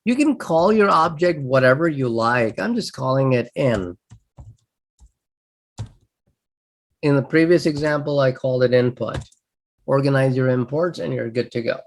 You can call your object whatever you like. I'm just calling it in. In the previous example, I called it input. Organize your imports and you're good to go.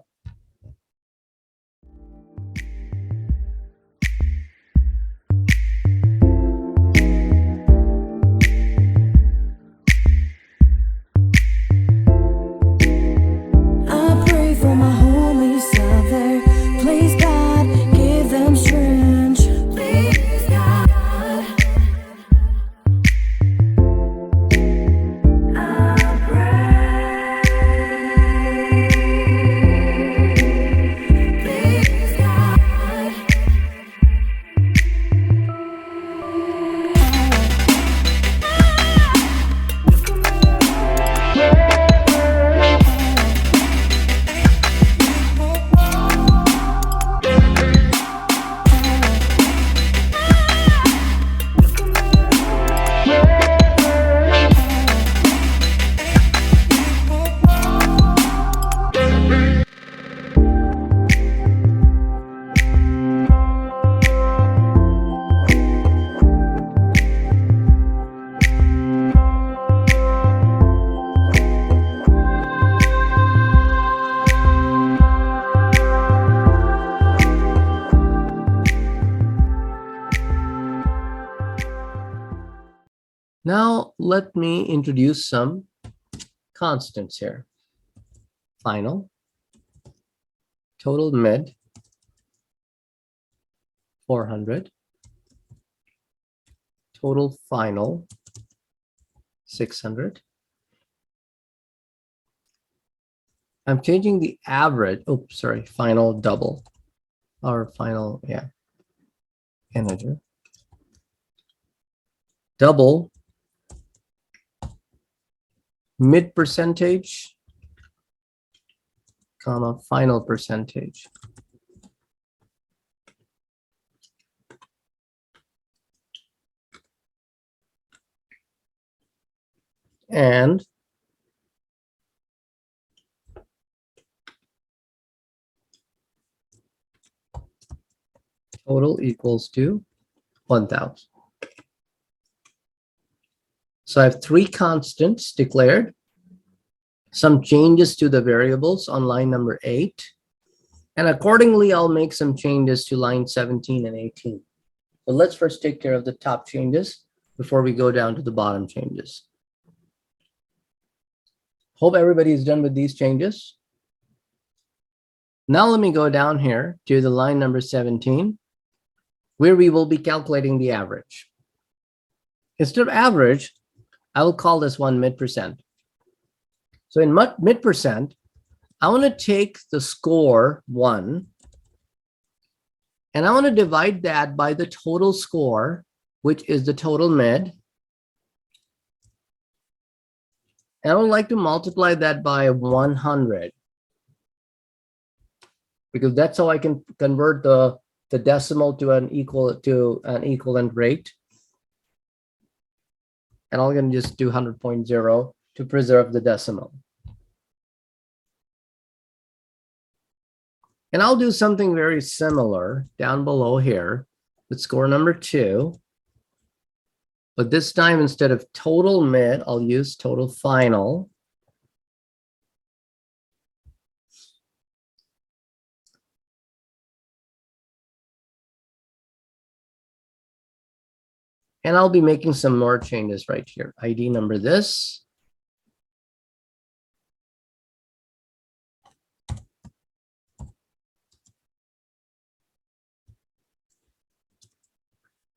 Now, let me introduce some constants here. Final, total mid, 400, total final, 600. I'm changing the average, oops, sorry, final double, or final, yeah, integer. Double, mid percentage, comma, final percentage. And total equals to 1,000. So I have three constants declared, some changes to the variables on line number 8, and accordingly, I'll make some changes to line 17 and 18. So let's first take care of the top changes before we go down to the bottom changes. Hope everybody is done with these changes. Now let me go down here to the line number 17, where we will be calculating the average. Instead of average, I will call this one mid percent. So in mid percent, I want to take the score 1, and I want to divide that by the total score, which is the total mid. And I would like to multiply that by 100, because that's how I can convert the decimal to an equivalent rate. And I'm going to just do 100.0 to preserve the decimal. And I'll do something very similar down below here with score number 2. But this time, instead of total mid, I'll use total final. And I'll be making some more changes right here. ID number this.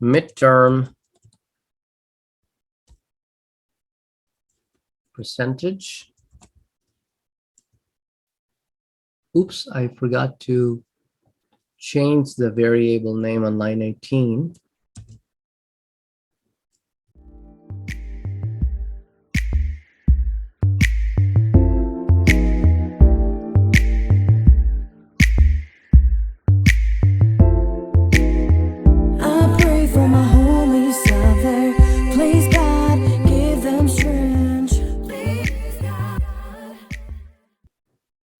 Midterm percentage. Oops, I forgot to change the variable name on line 18.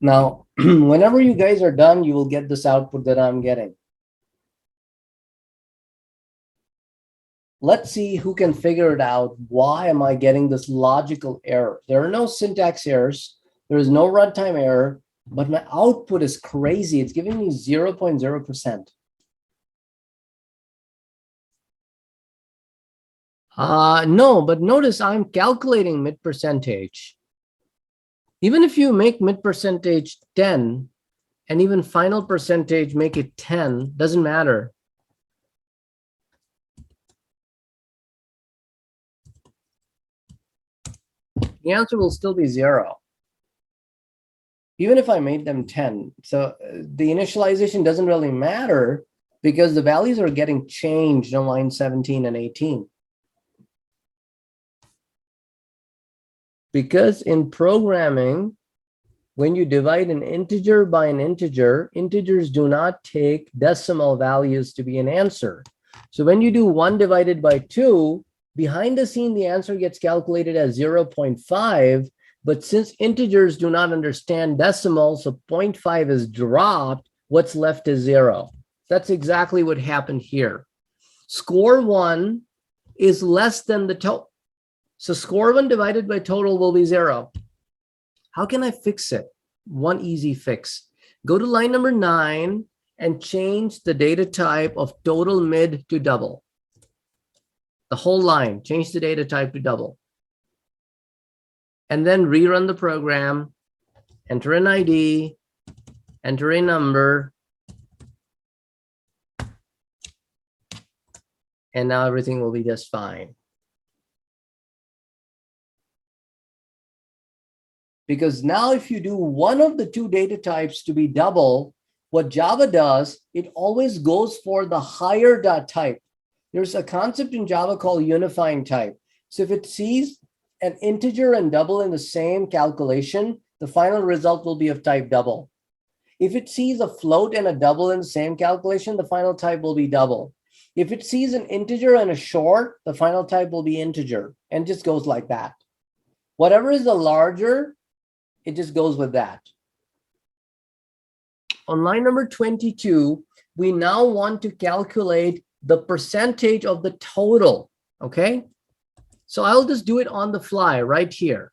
Now, whenever you guys are done, you will get this output that I'm getting. Let's see who can figure it out. Why am I getting this logical error? There are no syntax errors. There is no runtime error, but my output is crazy. It's giving me 0.0%. No, but notice I'm calculating mid percentage. Even if you make mid percentage 10 and even final percentage make it 10, doesn't matter. The answer will still be 0. Even if I made them 10. So the initialization doesn't really matter because the values are getting changed on line 17 and 18. Because in programming, when you divide an integer by an integer, integers do not take decimal values to be an answer. So when you do 1 divided by 2, behind the scene, the answer gets calculated as 0.5. But since integers do not understand decimals, so 0.5 is dropped, what's left is 0. That's exactly what happened here. Score 1 is less than the total. So score 1 divided by total will be 0. How can I fix it? One easy fix. Go to line number 9 and change the data type of total mid to double. The whole line, change the data type to double. And then rerun the program, enter an ID, enter a number, and now everything will be just fine. Because now if you do one of the two data types to be double, what Java does, it always goes for the higher dot type. There's a concept in Java called unifying type. So if it sees an integer and double in the same calculation, the final result will be of type double. If it sees a float and a double in the same calculation, the final type will be double. If it sees an integer and a short, the final type will be integer, and just goes like that. Whatever is the larger, it just goes with that. On line number 22, we now want to calculate the percentage of the total, okay? So I'll just do it on the fly right here.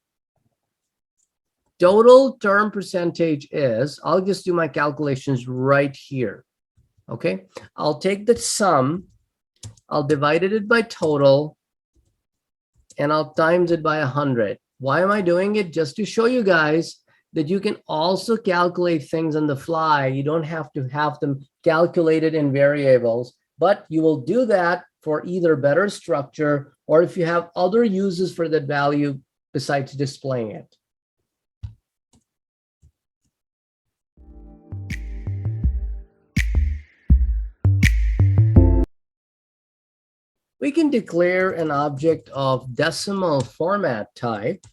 Total term percentage is, I'll just do my calculations right here, okay? I'll take the sum, I'll divide it by total, and I'll times it by 100. Why am I doing it? Just to show you guys that you can also calculate things on the fly. You don't have to have them calculated in variables, but you will do that for either better structure or if you have other uses for that value besides displaying it. We can declare an object of decimal format type,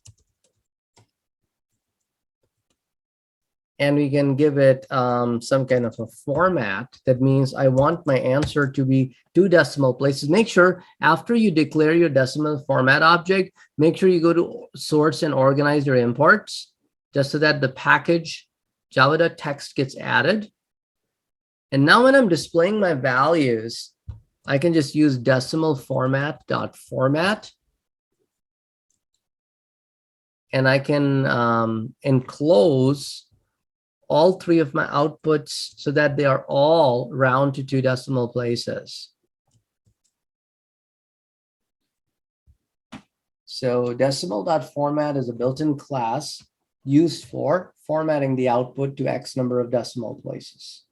and we can give it some kind of a format. That means I want my answer to be 2 decimal places. Make sure after you declare your decimal format object, make sure you go to source and organize your imports just so that the package java.text gets added. And now when I'm displaying my values, I can just use decimal format.format. And I can enclose all 3 of my outputs so that they are all round to 2 decimal places. So decimal.format is a built-in class used for formatting the output to X number of decimal places.